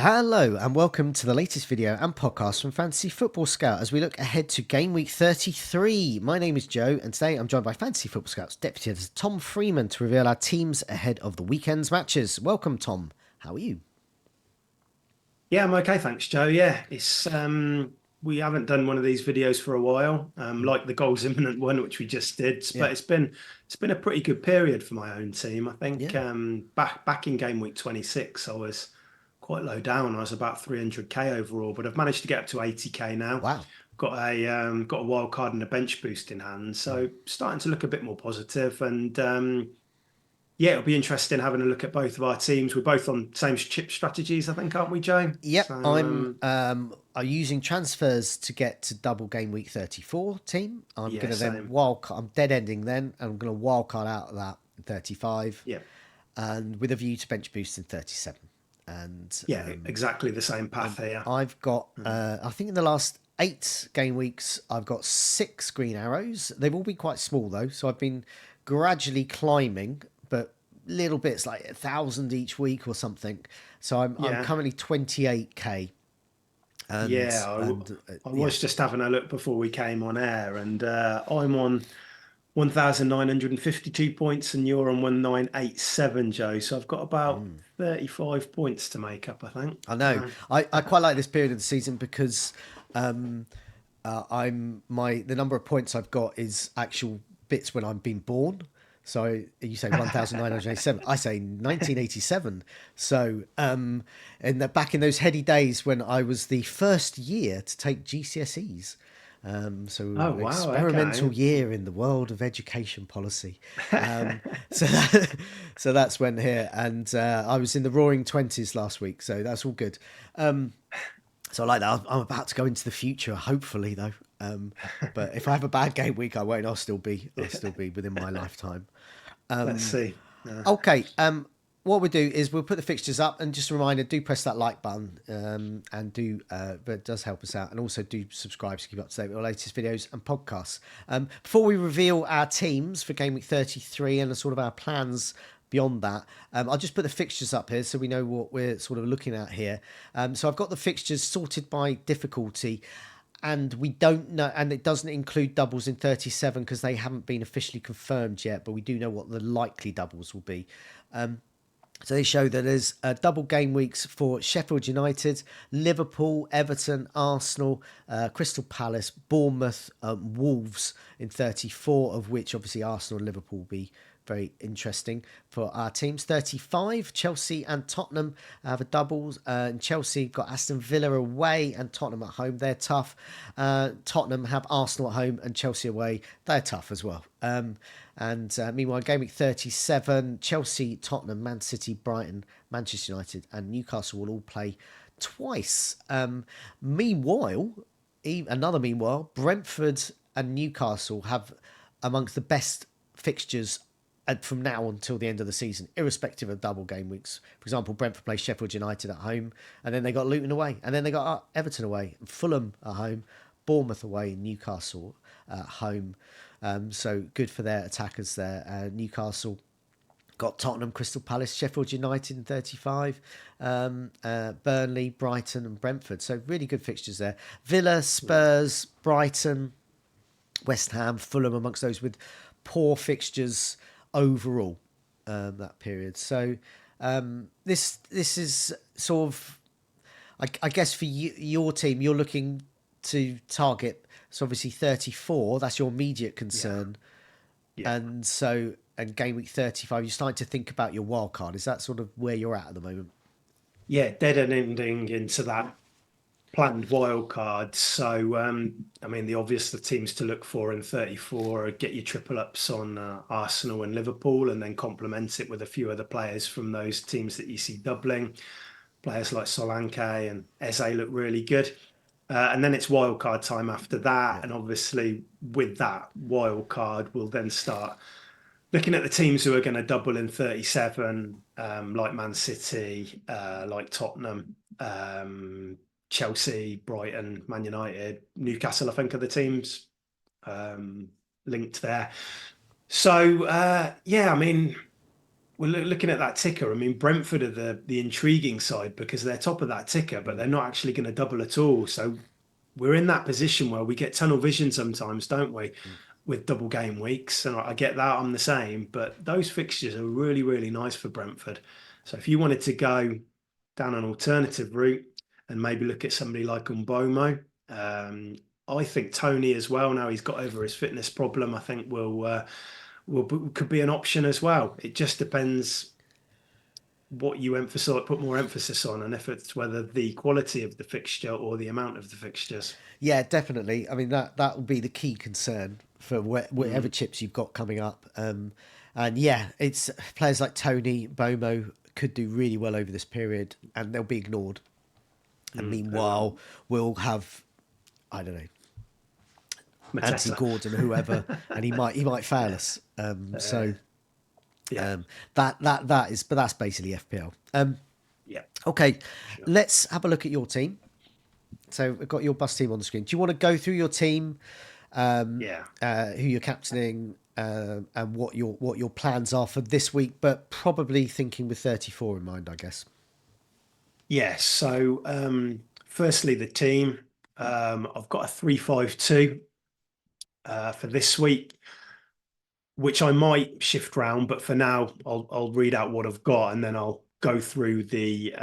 Hello and welcome to the latest video and podcast from Fantasy Football Scout as we look ahead to game week 33. My name is Joe and today I'm joined by Fantasy Football Scout's deputy editor Tom Freeman to reveal our teams ahead of the weekend's matches. Welcome, Tom. How are you? Yeah, I'm okay, thanks, Joe. Yeah, it's we haven't done one of these videos for a while, like the goals imminent one, which we just did. Yeah. But it's been a pretty good period for my own team. I think Yeah. back in game week 26, I was quite low down. I was about 300k overall, but I've managed to get up to 80k now. Wow. Got a wild card and a bench boost in hand, so starting to look a bit more positive and. Yeah, it'll be interesting having a look at both of our teams. We're both on same chip strategies, I think, aren't we, Joe? Yep, I'm using transfers to get to double game week 34 team. I'm Yeah, gonna then same. I'm dead ending then and I'm gonna wildcard out of that in 35 Yeah, and with a view to bench boost in 37. And yeah, exactly the same path And here. I've got, Mm. I think in the last 8 game weeks, I've got 6 green arrows. They've all been quite small though, so I've been gradually climbing, but little bits like 1,000 each week or something. So I'm Yeah, currently 28k, yeah. I yeah. was just having a look before we came on air, and I'm on 1,952 points, and you're on 1,987, Joe. So I've got about 35 points to make up, I think. I know. I quite like this period of the season because um, the number of points I've got is actual bits when I'm being born. So you say 1,987. I say 1987. So back in those heady days when I was the first year to take GCSEs. Oh, So wow. experimental Okay. year in the world of education policy. So so that's when here, and I was in the Roaring Twenties last week, so that's all good. So I like that. I'm about to go into the future, hopefully though. But if I have a bad game week, I won't. I'll still be within my lifetime. Let's see. Okay. What we'll do is we'll put the fixtures up, and just a reminder: do press that like button, and but it does help us out, and also do subscribe to keep up to date with our latest videos and podcasts. Before we reveal our teams for game week 33 and sort of our plans beyond that, I'll just put the fixtures up here so we know what we're sort of looking at here. So I've got the fixtures sorted by difficulty, and we don't know, and it doesn't include doubles in 37 because they haven't been officially confirmed yet, but we do know what the likely doubles will be. So they show that there's double game weeks for Sheffield United, Liverpool, Everton, Arsenal, Crystal Palace, Bournemouth, Wolves in 34, of which obviously Arsenal and Liverpool will be very interesting for our teams. 35, Chelsea and Tottenham have a doubles. And Chelsea got Aston Villa away and Tottenham at home. They're tough. Tottenham have Arsenal at home and Chelsea away. They're tough as well. And meanwhile, game week 37, Chelsea, Tottenham, Man City, Brighton, Manchester United, and Newcastle will all play twice. Meanwhile, Brentford and Newcastle have amongst the best fixtures from now until the end of the season, irrespective of double game weeks. For example, Brentford play Sheffield United at home, and then they got Luton away, and then they got Everton away, Fulham at home, Bournemouth away, Newcastle at home. So good for their attackers there. Newcastle got Tottenham, Crystal Palace, Sheffield United in 35, Burnley, Brighton, and Brentford. So really good fixtures there. Villa, Spurs, Brighton, West Ham, Fulham amongst those with poor fixtures overall that period. So this is sort of, I guess for your team, you're looking to target. So obviously 34, that's your immediate Yeah, concern, yeah. and game week 35, you're starting to think about your wild card. Is that sort of where you're at the moment? Yeah, dead and ending into that planned wild cards. So, I mean, the teams to look for in 34 are get your triple ups on Arsenal and Liverpool, and then complement it with a few other players from those teams that you see doubling. Players like Solanke and Eze look really good. And then it's wild card time after that. Yeah. And obviously, with that wild card, we'll then start looking at the teams who are going to double in 37, like Man City, like Tottenham, Chelsea, Brighton, Man United, Newcastle, I think are the teams um, linked there. So, yeah, I mean, Well, looking at that ticker, I mean, Brentford are the intriguing side because they're top of that ticker, but Mm. they're not actually going to double at all. So we're in that position where we get tunnel vision sometimes, don't we, Mm. with double game weeks? And I get that, I'm the same, but those fixtures are really, really nice for Brentford. So if you wanted to go down an alternative route and maybe look at somebody like Umbomo, um, I think Tony as well. Now he's got over his fitness problem, I think will could be an option as well. It just depends what you emphasize, put more emphasis on, and if it's whether the quality of the fixture or the amount of the fixtures. Yeah, definitely. I mean, that will be the key concern for whatever Mm, chips you've got coming up. And yeah, it's players like Tony, Bomo could do really well over this period, and they'll be ignored. And they will. meanwhile, we'll have, I don't know, Anthony Mateta. Gordon, whoever, and he might fail Yeah. us. Uh, So yeah. that is, but that's basically FPL. Yeah. Okay, Sure. let's have a look at your team. So we've got your bus team on the screen. Do you want to go through your team, Yeah. who you're captaining, and what your plans are for this week? But probably thinking with 34 in mind, I guess. Yeah. So, firstly, the team. I've got a 3-5-2 for this week, which I might shift round, but for now, I'll read out what I've got and then I'll go through the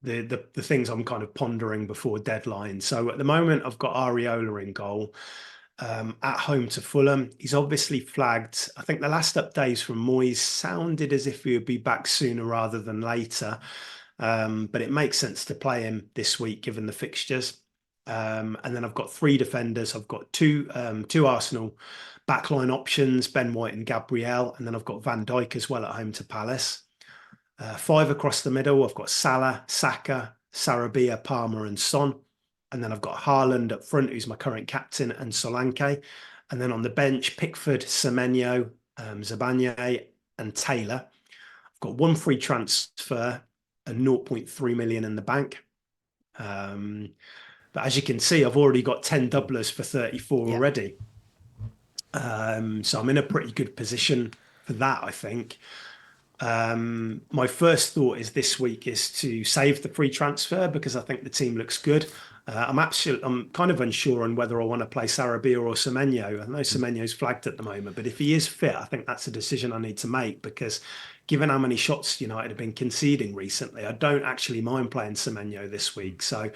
things I'm kind of pondering before deadline. So at the moment, I've got Areola in goal, at home to Fulham. He's obviously flagged. I think the last updates from Moyes sounded as if he would be back sooner rather than later. But it makes sense to play him this week given the fixtures. And then I've got three defenders. I've got two Arsenal backline options, Ben White and Gabriel, and then I've got Van Dijk as well at home to Palace. Five across the middle, I've got Salah, Saka, Sarabia, Palmer, and Son. And then I've got Haaland up front, who's my current captain, and Solanke. And then on the bench, Pickford, Semenyo, Zabanye, and Taylor. I've got one free transfer and 0.3 million in the bank. Um, but as you can see, I've already got 10 Mm. doublers for 34 Yeah, already. So I'm in a pretty good position for that, I think. My first thought is this week is to save the free transfer because I think the team looks good. I'm kind of unsure on whether I want to play Sarabia or Semenyo. I know Semenyo's flagged at the moment, but if he is fit, I think that's a decision I need to make because given how many shots United have been conceding recently, I don't actually mind playing Semenyo this week. So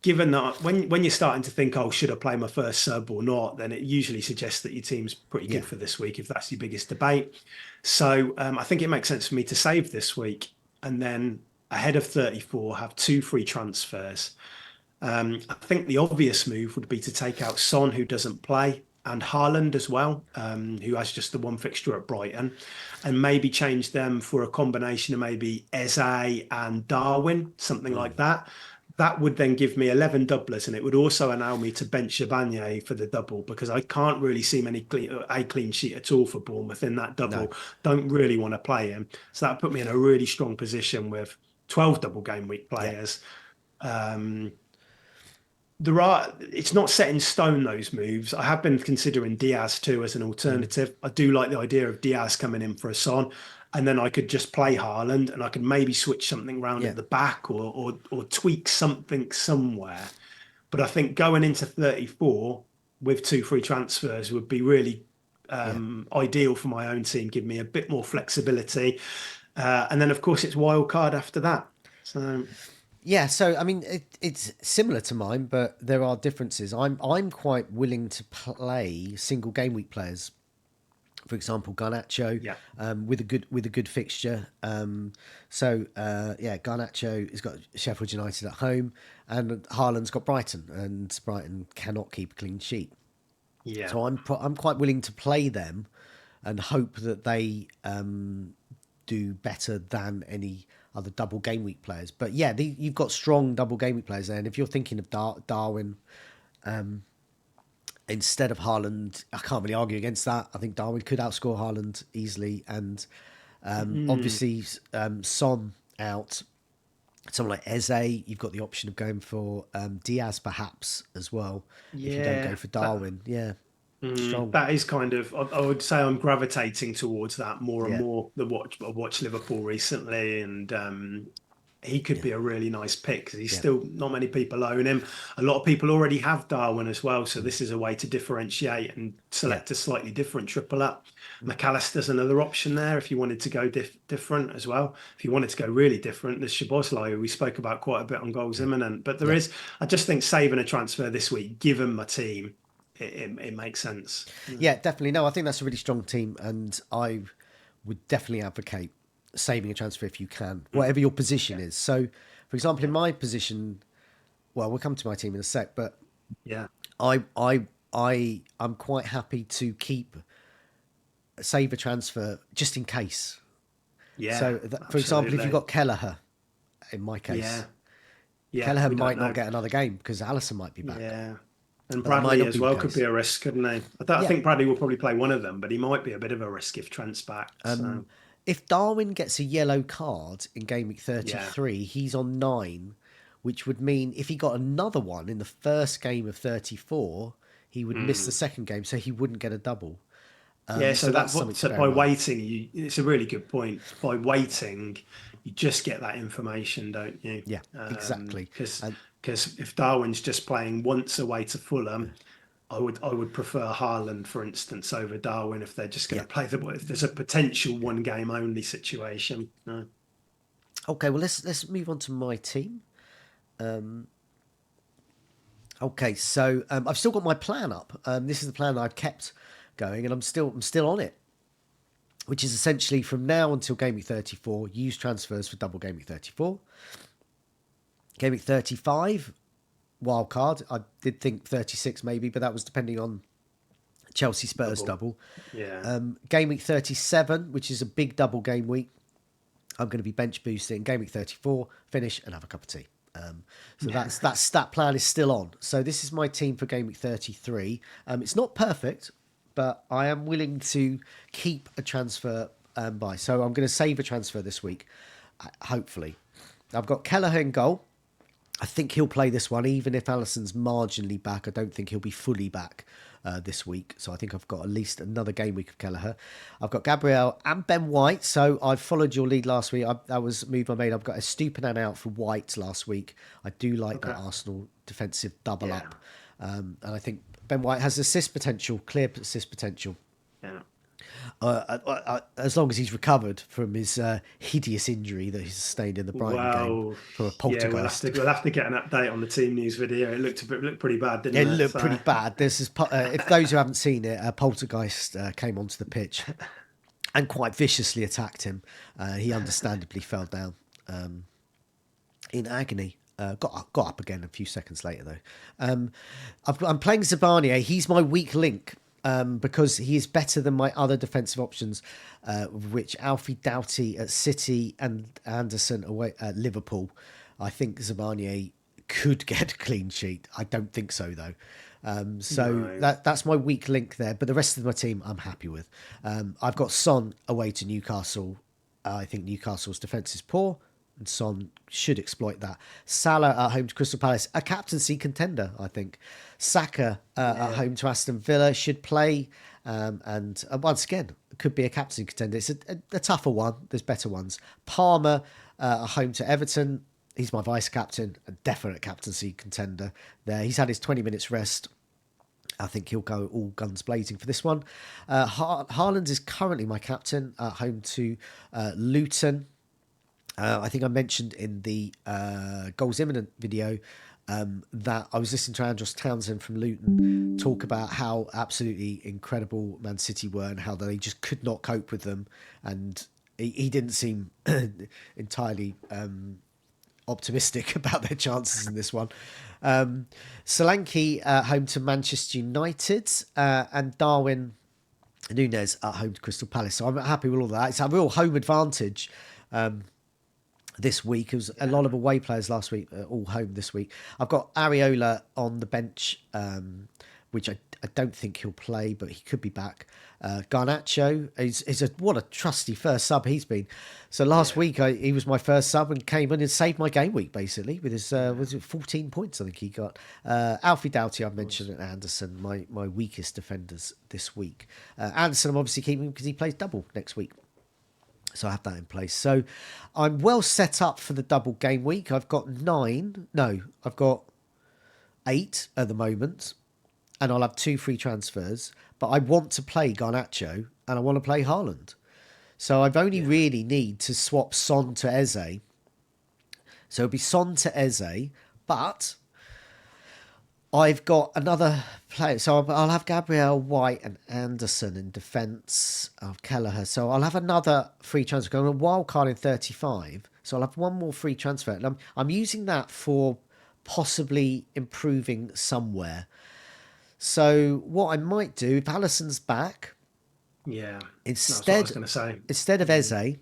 given that when you're starting to think, oh, should I play my first sub or not, then it usually suggests that your team's pretty yeah, good for this week if that's your biggest debate. So I think it makes sense for me to save this week and then ahead of 34 have two free transfers. I think the obvious move would be to take out Son, who doesn't play, and Haaland as well, who has just the one fixture at Brighton, and maybe change them for a combination of maybe Eze and Darwin, something like that. That would then give me 11 doublers, and it would also allow me to bench Shabanye for the double because I can't really see a clean sheet at all for Bournemouth in that no, double. Don't really want to play him. So that put me in a really strong position with 12 double game week yeah, players. Um, it's not set in stone, those moves. I have been considering Diaz too as an alternative. I do like the idea of Diaz coming in for a Son, and then I could just play Haaland and I could maybe switch something around yeah, at the back or tweak something somewhere. But I think going into 34 with two free transfers would be really yeah. ideal for my own team, give me a bit more flexibility. And then, of course, it's wild card after that. So, Yeah, so I mean, it's similar to mine, but there are differences. I'm quite willing to play single game week players. For example, Garnacho, yeah, with a good fixture. Yeah, Garnacho has got Sheffield United at home, and Haaland's got Brighton, and Brighton cannot keep a clean sheet. yeah. So I'm quite willing to play them, and hope that they do better than any other double game week players. But yeah, you've got strong double game week players there. And if you're thinking of Darwin instead of Haaland, I can't really argue against that. I think Darwin could outscore Haaland easily. And Mm, obviously, Son out. Someone like Eze, you've got the option of going for Diaz perhaps as well if you don't go yeah, for that Darwin. Yeah. Strong. That is kind of, I would say I'm gravitating towards that more and Yeah. more. I watched Liverpool recently, and he could Yeah. be a really nice pick because he's Yeah. still not many people own him. A lot of people already have Darwin as well, so Mm. this is a way to differentiate and Yeah. select a slightly different triple up. McAllister's another option there if you wanted to go different as well. If you wanted to go really different, there's Szoboszlai, who we spoke about quite a bit on Goals Yeah. Imminent. But there Yeah. is, I just think saving a transfer this week, given my team, it makes sense. Yeah, definitely. No, I think that's a really strong team, and I would definitely advocate saving a transfer if you can, whatever your position Yeah, is. So, for example, in yeah, my position, well, we'll come to my team in a sec, but yeah, I'm quite happy to keep save a transfer just in case. yeah, So, for example, if you've absolutely. got Kelleher, in my case, Yeah, yeah, Kelleher we don't might not know. get another game because Allison might be back, Yeah. And but that might Bradley not as be the well could be case. a risk, couldn't he? I Yeah. think Bradley will probably play one of them, but he might be a bit of a risk if Trent's back. So, If Darwin gets a yellow card in game week yeah. 33, he's on 9, which would mean if he got another one in the first game of 34, he would miss the Mm. second game, so he wouldn't get a double. Yeah, So so that's something to so bear by in mind. waiting, it's a really good point. By waiting, you just get that information, don't you? Yeah, exactly. Because And if Darwin's just playing once away to Fulham, I would prefer Haaland, for instance, over Darwin if they're just going yeah. to play if there's a potential one game only situation. No. Okay, well let's move on to my team. Okay, so I've still got my plan up. This is the plan that I've kept going, and I'm still on it, which is essentially from now until game week 34, use transfers for double game week 34. Game week 35, wild card. I did think 36 maybe, but that was depending on Chelsea Spurs Double. double. Yeah. Game week 37, which is a big double game week, I'm going to be bench boosting. Game week 34, finish and have a cup of tea. So that stat plan is still on. So this is my team for game week 33. It's not perfect, but I am willing to keep a transfer by. So I'm going to save a transfer this week, hopefully. I've got Kelleher in goal. I think he'll play this one, even if Alisson's marginally back. I don't think he'll be fully back this week. So I think I've got at least another game week of Kelleher. I've got Gabriel and Ben White. So I followed your lead last week. That was a move I made. I've got a Stupinan out for White last week. I do like that Okay. Arsenal defensive double Yeah. up. And I think Ben White has assist potential, clear assist potential. Yeah. As long as he's recovered from his hideous injury that he sustained in the Brighton game Well, from a yeah, we'll have poltergeist. to get an update on the team news video. It looked pretty bad, didn't It it? looked So pretty bad. If those who haven't seen it, Poltergeist came onto the pitch and quite viciously attacked him. He understandably fell down in agony. Got up again a few seconds later though. I'm playing Zabania. He's my weak link because he is better than my other defensive options, which Alfie Doughty at City and Anderson away at Liverpool. I think Zabania could get a clean sheet. I don't think so though. So no. that's my weak link there. But the rest of my team, I'm happy with. I've got Son away to Newcastle. I think Newcastle's defence is poor, and Son should exploit that. Salah at home to Crystal Palace, a captaincy contender, I think. Saka at home to Aston Villa should play, and once again could be a captaincy contender. It's a tougher one. There's better ones. Palmer at home to Everton. He's my vice captain, a definite captaincy contender there. He's had his 20 minutes rest. I think he'll go all guns blazing for this one. Haaland is currently my captain at home to Luton. I think I mentioned in the Goals Imminent video that I was listening to Andros Townsend from Luton talk about how absolutely incredible Man City were and how they just could not cope with them. And he didn't seem entirely optimistic about their chances in this one. Solanke home to Manchester United and Darwin Núñez at home to Crystal Palace. So I'm happy with all that. It's a real home advantage this week. It was a lot of away players last week, all home this week. I've got Areola on the bench which I don't think he'll play, but he could be back. Garnacho is what a trusty first sub he's been. So last week he was my first sub and came in and saved my game week basically with his was it 14 points I think he got. Alfie Doughty I mentioned, and Anderson, my weakest defenders this week. Anderson I'm obviously keeping because he plays double next week. So I have that in place. So I'm well set up for the double game week. I've got 8 at the moment. And I'll have 2 free transfers. But I want to play Garnacho and I want to play Haaland. So I've only really need to swap Son to Eze. So it'll be Son to Eze. But I've got another player. So I'll have Gabriel, White and Anderson in defence of Kelleher. So I'll have another free transfer. I'm a wild card in 35. So I'll have one more free transfer. And I'm using that for possibly improving somewhere. So what I might do, if Alisson's back, that's what I was going to say. Instead of Eze,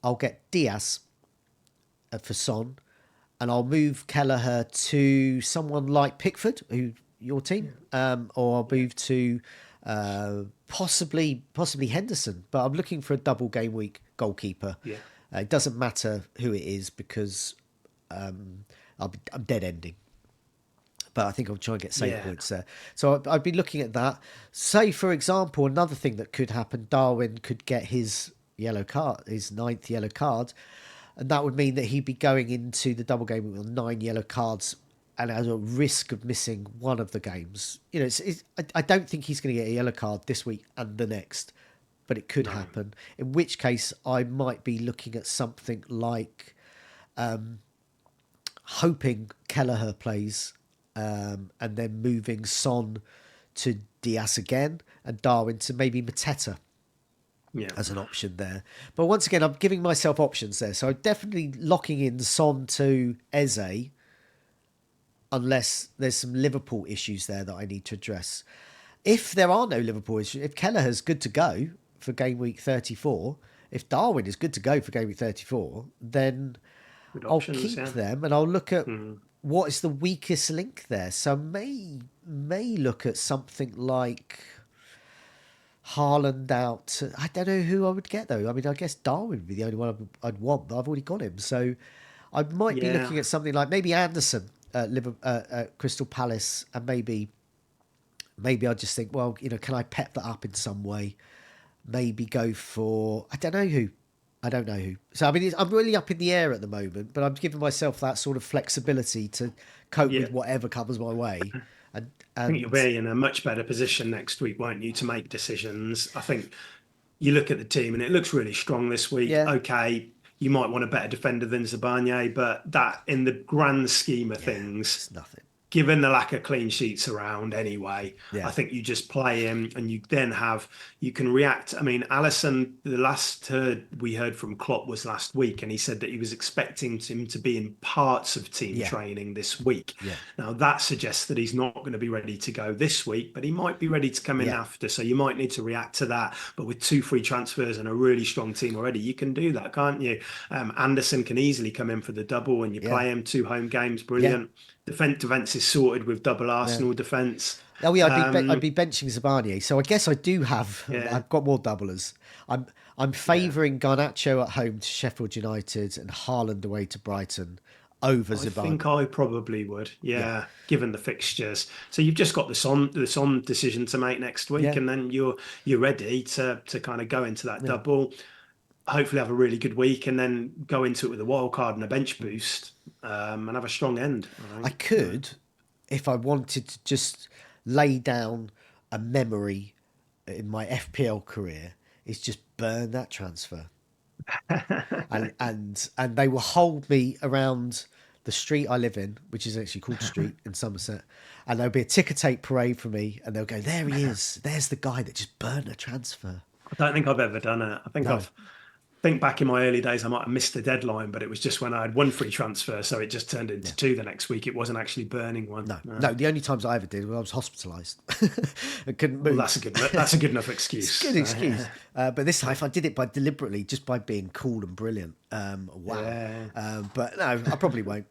I'll get Diaz for Son, and I'll move Kelleher to someone like Pickford, who your team, or I'll move to possibly Henderson. But I'm looking for a double game week goalkeeper. Yeah, it doesn't matter who it is because I'm dead ending. But I think I'll try and get save points there. So I'd be looking at that. Say, for example, another thing that could happen, Darwin could get his yellow card, his 9th yellow card. And that would mean that he'd be going into the double game with 9 yellow cards and has a risk of missing one of the games. You know, I don't think he's going to get a yellow card this week and the next, but it could happen. In which case, I might be looking at something like hoping Kelleher plays and then moving Son to Diaz again and Darwin to maybe Mateta as an option there. But once again, I'm giving myself options there. So I'm definitely locking in Son to Eze unless there's some Liverpool issues there that I need to address. If there are no Liverpool issues, if Kelleher's good to go for game week 34, if Darwin is good to go for game week 34, then I'll keep them and I'll look at what is the weakest link there. So may look at something like Haaland out. I don't know who I would get though. I mean, I guess Darwin would be the only one I'd want, but I've already got him. So I might be looking at something like maybe Anderson at Crystal Palace, and maybe I'll just think, well, you know, can I pep that up in some way? Maybe go for I don't know who. So I mean, I'm really up in the air at the moment, but I'm giving myself that sort of flexibility to cope with whatever comes my way. And I think you'll be in a much better position next week, won't you, to make decisions? I think you look at the team and it looks really strong this week. Yeah. Okay, you might want a better defender than Zabarnyi, but that, in the grand scheme of things, it's nothing. Given the lack of clean sheets around anyway, I think you just play him and you can react. I mean, Alisson, the last we heard from Klopp was last week, and he said that he was expecting him to be in parts of team training this week. Yeah. Now, that suggests that he's not going to be ready to go this week, but he might be ready to come in after. So you might need to react to that. But with 2 free transfers and a really strong team already, you can do that, can't you? Anderson can easily come in for the double and you play him 2 home games. Brilliant. Yeah. Defence is sorted with double Arsenal defence. Oh yeah, I'd be benching Zabarnyi. So I guess I do have. I've got more doublers. I'm favouring Garnacho at home to Sheffield United and Haaland away to Brighton over Zabarnyi. I think I probably would. Yeah, given the fixtures. So you've just got the Son decision to make next week, and then you're ready to kind of go into that double. Hopefully have a really good week and then go into it with a wild card and a bench boost and have a strong end. I could, if I wanted to just lay down a memory in my FPL career, is just burn that transfer. and they will hold me around the street I live in, which is actually called Street in Somerset, and there'll be a ticker tape parade for me and they'll go, there he is. There's the guy that just burned a transfer. I don't think I've ever done it. I think think back in my early days, I might have missed the dedeadline, but it was just when I had 1 free transfer, so it just turned into 2 the next week. It wasn't actually burning one. No. The only times I ever did was I was hospitalised. I couldn't move. Well, that's a good enough excuse. It's a good excuse. But this time I did it deliberately, just by being cool and brilliant. Wow. Yeah. But no, I probably won't.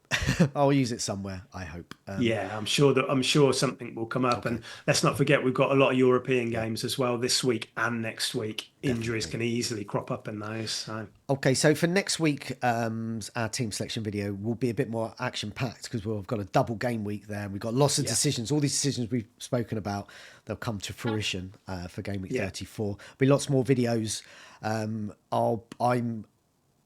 I'll use it somewhere, I hope. Yeah, I'm sure something will come up. Okay. And let's not forget we've got a lot of European Yeah, games as well this week and next week. Injuries definitely. can easily crop up in those. So Okay, so for next week, our team selection video will be a bit more action packed because we've got a double game week there. We've got lots of yeah, decisions. All these decisions we've spoken about, they'll come to fruition for game week yeah. 34. There'll be lots more videos. I'm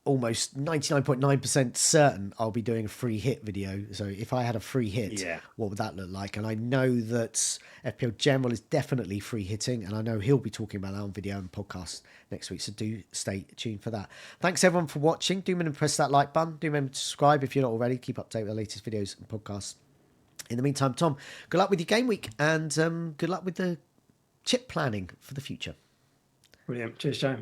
almost 99.9% certain I'll be doing a free hit video. So if I had a free hit, Yeah. what would that look like? And I know that FPL General is definitely free hitting, and I know he'll be talking about that on video and podcast next week. So do stay tuned for that. Thanks everyone for watching. Do remember to press that like button. Do remember to subscribe if you're not already. Keep up to date with the latest videos and podcasts. In the meantime, Tom, good luck with your game week and good luck with the chip planning for the future. Brilliant. Cheers, Joe.